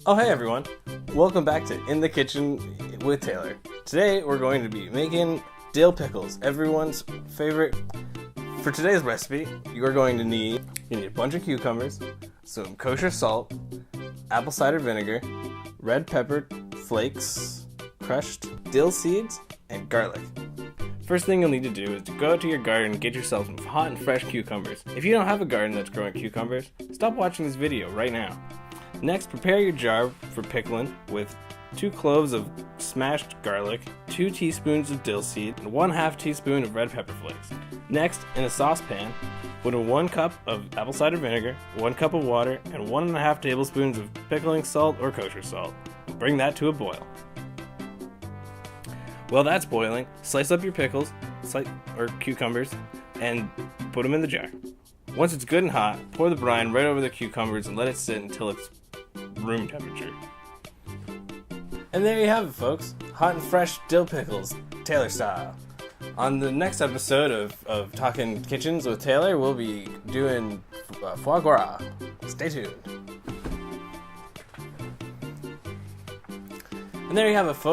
Oh hey everyone, welcome back to In the Kitchen with Taylor. Today we're going to be making dill pickles, everyone's favorite. For today's recipe, you're going to need a bunch of cucumbers, some kosher salt, apple cider vinegar, red pepper, flakes, crushed dill seeds, and garlic. First thing you'll need to do is to go out to your garden and get yourself some hot and fresh cucumbers. If you don't have a garden that's growing cucumbers, stop watching this video right now. Next, prepare your jar for pickling with 2 cloves of smashed garlic, 2 teaspoons of dill seed, and 1/2 teaspoon of red pepper flakes. Next, in a saucepan, put in 1 cup of apple cider vinegar, 1 cup of water, and 1.5 tablespoons of pickling salt or kosher salt. Bring that to a boil. While that's boiling, slice up your pickles, or cucumbers, and put them in the jar. Once it's good and hot, pour the brine right over the cucumbers and let it sit until it's room temperature. And there you have it, folks. Hot and fresh dill pickles, Taylor style. On the next episode of Talking Kitchens with Taylor, we'll be doing foie gras. Stay tuned. And there you have it, folks.